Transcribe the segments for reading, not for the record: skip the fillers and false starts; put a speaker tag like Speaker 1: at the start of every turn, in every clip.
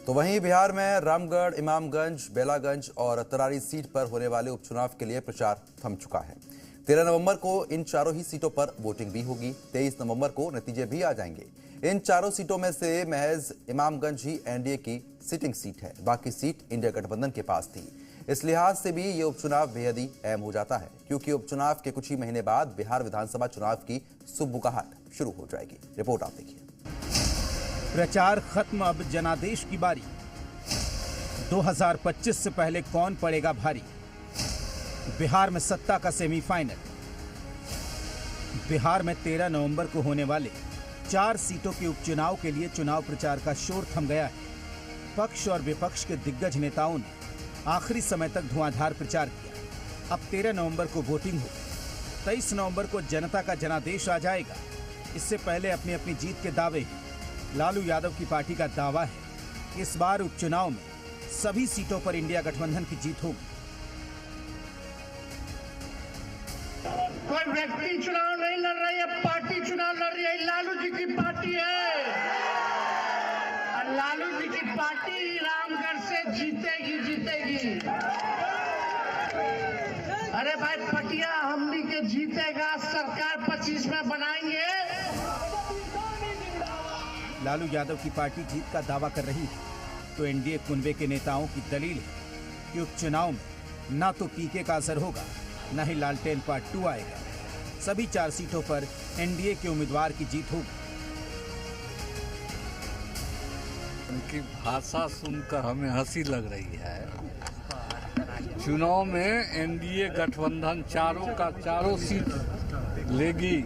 Speaker 1: तो वहीं बिहार में रामगढ़, इमामगंज, बेलागंज और तरारी सीट पर होने वाले उपचुनाव के लिए प्रचार थम चुका है। 13 नवंबर को इन चारों ही सीटों पर वोटिंग भी होगी। 23 नवंबर को नतीजे भी आ जाएंगे। इन चारों सीटों में से महज इमामगंज ही एनडीए की सिटिंग सीट है, बाकी सीट इंडिया गठबंधन के पास थी। इस लिहाज से भी ये उपचुनाव बेहद ही अहम हो जाता है, क्योंकि उपचुनाव के कुछ ही महीने बाद बिहार विधानसभा चुनाव की सुबुगाहट शुरू हो जाएगी। रिपोर्ट आप देखिए।
Speaker 2: प्रचार खत्म, अब जनादेश की बारी। 2025 से पहले कौन पड़ेगा भारी? बिहार में सत्ता का सेमीफाइनल। बिहार में 13 नवंबर को होने वाले 4 सीटों के उपचुनाव के लिए चुनाव प्रचार का शोर थम गया है। पक्ष और विपक्ष के दिग्गज नेताओं ने आखिरी समय तक धुआंधार प्रचार किया। अब 13 नवंबर को वोटिंग हो, 23 नवंबर को जनता का जनादेश आ जाएगा। इससे पहले अपनी अपनी जीत के दावे हैं। लालू यादव की पार्टी का दावा है इस बार उपचुनाव में सभी सीटों पर इंडिया गठबंधन की जीत होगी।
Speaker 3: कोई व्यक्ति चुनाव नहीं लड़ रही है, पार्टी चुनाव लड़ रही है। लालू जी की पार्टी है और लालू जी की पार्टी रामगढ़ से जीतेगी। अरे भाई पटिया हमनी के जीतेगा, सरकार 25 में बनाएंगे।
Speaker 2: लालू यादव की पार्टी जीत का दावा कर रही है तो एनडीए कुनबे के नेताओं की दलील है कि उपचुनाव में ना तो पीके का असर होगा, न ही लालटेन पार्ट 2 आएगा। सभी 4 सीटों पर एनडीए के उम्मीदवार की जीत होगी।
Speaker 4: उनकी भाषा सुनकर हमें हंसी लग रही है। चुनाव में एनडीए गठबंधन चारों सीट लेगी।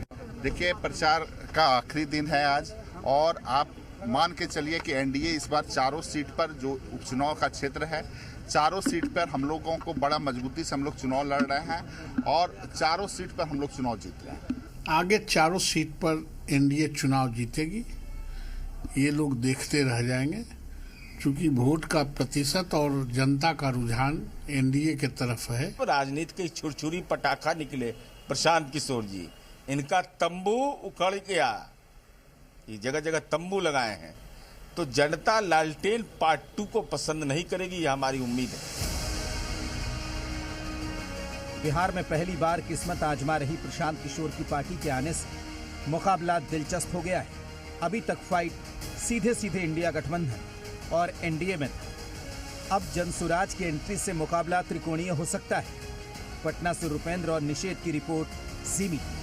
Speaker 5: देखिए, प्रचार का आखिरी दिन है आज, और आप मान के चलिए कि एनडीए इस बार चारों सीट पर, जो उपचुनाव का क्षेत्र है, चारों सीट पर हम लोगों को बड़ा मजबूती से हम लोग चुनाव लड़ रहे हैं और चारों सीट पर हम लोग चुनाव जीत रहे हैं।
Speaker 6: आगे चारों सीट पर एनडीए चुनाव जीतेगी, ये लोग देखते रह जाएंगे, क्योंकि वोट का प्रतिशत और जनता का रुझान एनडीए के तरफ है।
Speaker 7: राजनीति के छुरछुरी पटाखा निकले प्रशांत किशोर जी, इनका तंबू उखड़ गया, ये जगह जगह तंबू लगाए हैं, तो जनता लालटेन पार्ट 2 को पसंद नहीं करेगी, यह हमारी उम्मीद है।
Speaker 2: बिहार में पहली बार किस्मत आजमा रही प्रशांत किशोर की पार्टी के आने से मुकाबला दिलचस्प हो गया है। अभी तक फाइट सीधे इंडिया गठबंधन और एनडीए में था। अब जनसुराज की एंट्री से मुकाबला त्रिकोणीय हो सकता है। पटना से रुपेंद्र और निषेध की रिपोर्ट, ज़ी मीडिया।